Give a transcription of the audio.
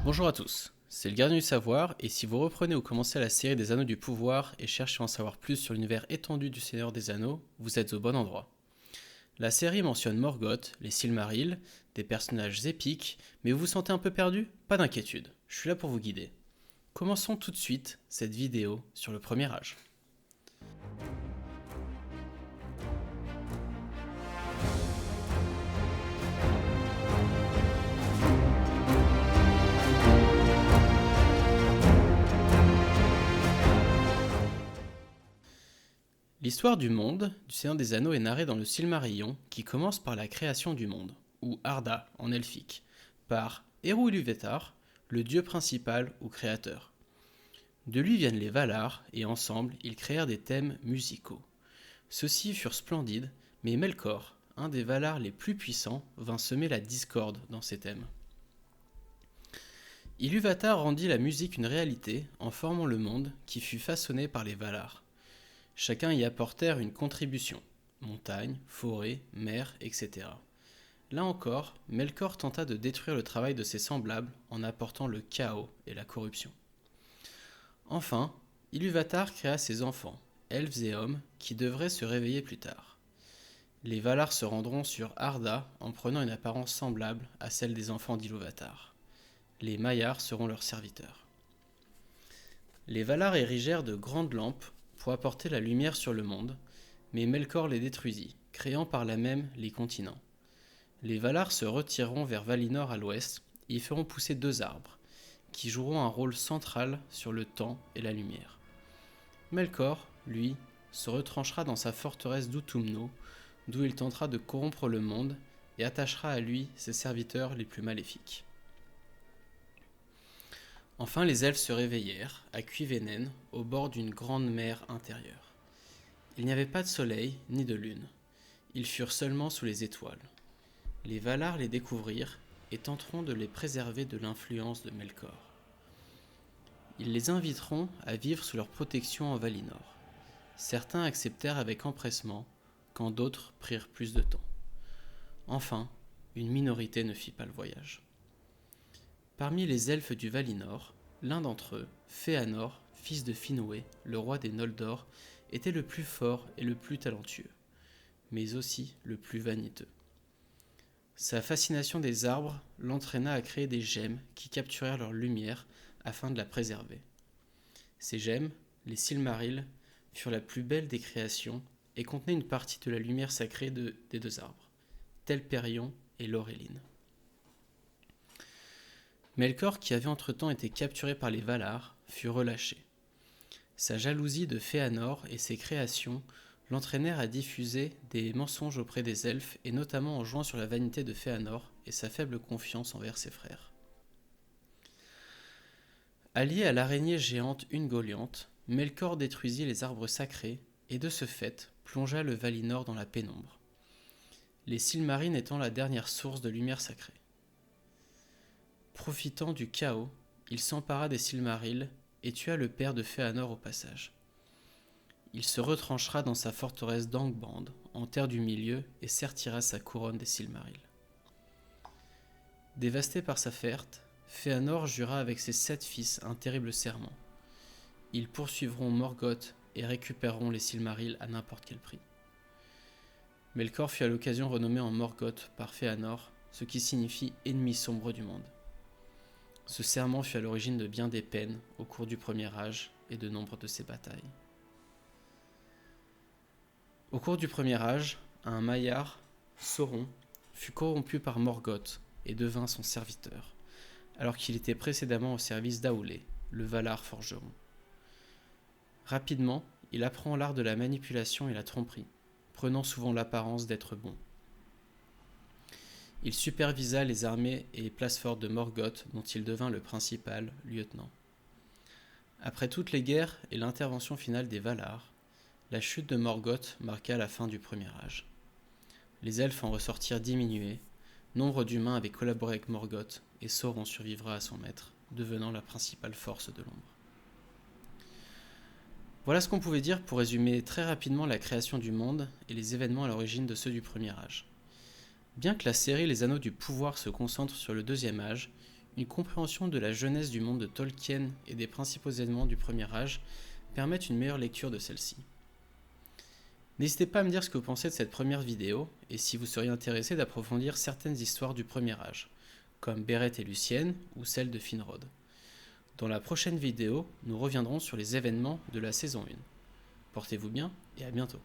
Bonjour à tous, c'est le Gardien du Savoir, et si vous reprenez ou commencez la série des Anneaux du Pouvoir et cherchez à en savoir plus sur l'univers étendu du Seigneur des Anneaux, vous êtes au bon endroit. La série mentionne Morgoth, les Silmarils, des personnages épiques, mais vous vous sentez un peu perdu? Pas d'inquiétude, je suis là pour vous guider. Commençons tout de suite cette vidéo sur le Premier Âge. L'histoire du monde du Seigneur des Anneaux est narrée dans le Silmarillion qui commence par la création du monde, ou Arda en elfique, par Eru Ilúvatar, le dieu principal ou créateur. De lui viennent les Valar et ensemble ils créèrent des thèmes musicaux. Ceux-ci furent splendides, mais Melkor, un des Valar les plus puissants, vint semer la discorde dans ces thèmes. Ilúvatar rendit la musique une réalité en formant le monde qui fut façonné par les Valar. Chacun y apportèrent une contribution, montagnes, forêts, mers, etc. Là encore, Melkor tenta de détruire le travail de ses semblables en apportant le chaos et la corruption. Enfin, Ilúvatar créa ses enfants, elfes et hommes, qui devraient se réveiller plus tard. Les Valar se rendront sur Arda en prenant une apparence semblable à celle des enfants d'Ilúvatar. Les Maiar seront leurs serviteurs. Les Valar érigèrent de grandes lampes pour apporter la lumière sur le monde, mais Melkor les détruisit, créant par là même les continents. Les Valar se retireront vers Valinor à l'ouest et y feront pousser 2 arbres, qui joueront un rôle central sur le temps et la lumière. Melkor, lui, se retranchera dans sa forteresse d'Utumno, d'où il tentera de corrompre le monde et attachera à lui ses serviteurs les plus maléfiques. Enfin, les elfes se réveillèrent, à Cuivénen, au bord d'une grande mer intérieure. Il n'y avait pas de soleil ni de lune. Ils furent seulement sous les étoiles. Les Valar les découvrirent et tenteront de les préserver de l'influence de Melkor. Ils les inviteront à vivre sous leur protection en Valinor. Certains acceptèrent avec empressement, quand d'autres prirent plus de temps. Enfin, une minorité ne fit pas le voyage. Parmi les elfes du Valinor, l'un d'entre eux, Fëanor, fils de Finwë, le roi des Noldor, était le plus fort et le plus talentueux, mais aussi le plus vaniteux. Sa fascination des arbres l'entraîna à créer des gemmes qui capturèrent leur lumière afin de la préserver. Ces gemmes, les Silmarils, furent la plus belle des créations et contenaient une partie de la lumière sacrée des 2 arbres, Telperion et Lorelin. Melkor, qui avait entre-temps été capturé par les Valar, fut relâché. Sa jalousie de Fëanor et ses créations l'entraînèrent à diffuser des mensonges auprès des elfes et notamment en jouant sur la vanité de Fëanor et sa faible confiance envers ses frères. Allié à l'araignée géante Ungoliant, Melkor détruisit les arbres sacrés et de ce fait plongea le Valinor dans la pénombre, les Silmarils étant la dernière source de lumière sacrée. Profitant du chaos, il s'empara des Silmarils et tua le père de Fëanor au passage. Il se retranchera dans sa forteresse d'Angband, en terre du milieu, et sertira sa couronne des Silmarils. Dévasté par sa perte, Fëanor jura avec ses 7 fils un terrible serment. Ils poursuivront Morgoth et récupéreront les Silmarils à n'importe quel prix. Melkor fut à l'occasion renommé en Morgoth par Fëanor, ce qui signifie ennemi sombre du monde. Ce serment fut à l'origine de bien des peines au cours du Premier Âge et de nombre de ses batailles. Au cours du Premier Âge, un Maiar, Sauron, fut corrompu par Morgoth et devint son serviteur, alors qu'il était précédemment au service d'Aulë, le Valar forgeron. Rapidement, il apprend l'art de la manipulation et la tromperie, prenant souvent l'apparence d'être bon. Il supervisa les armées et places fortes de Morgoth, dont il devint le principal lieutenant. Après toutes les guerres et l'intervention finale des Valar, la chute de Morgoth marqua la fin du Premier Âge. Les elfes en ressortirent diminués, nombre d'humains avaient collaboré avec Morgoth et Sauron survivra à son maître, devenant la principale force de l'ombre. Voilà ce qu'on pouvait dire pour résumer très rapidement la création du monde et les événements à l'origine de ceux du Premier Âge. Bien que la série Les Anneaux du Pouvoir se concentre sur le Deuxième Âge, une compréhension de la jeunesse du monde de Tolkien et des principaux événements du Premier Âge permettent une meilleure lecture de celle-ci. N'hésitez pas à me dire ce que vous pensez de cette première vidéo et si vous seriez intéressé d'approfondir certaines histoires du Premier Âge, comme Béreth et Lucienne ou celle de Finrod. Dans la prochaine vidéo, nous reviendrons sur les événements de la saison 1. Portez-vous bien et à bientôt.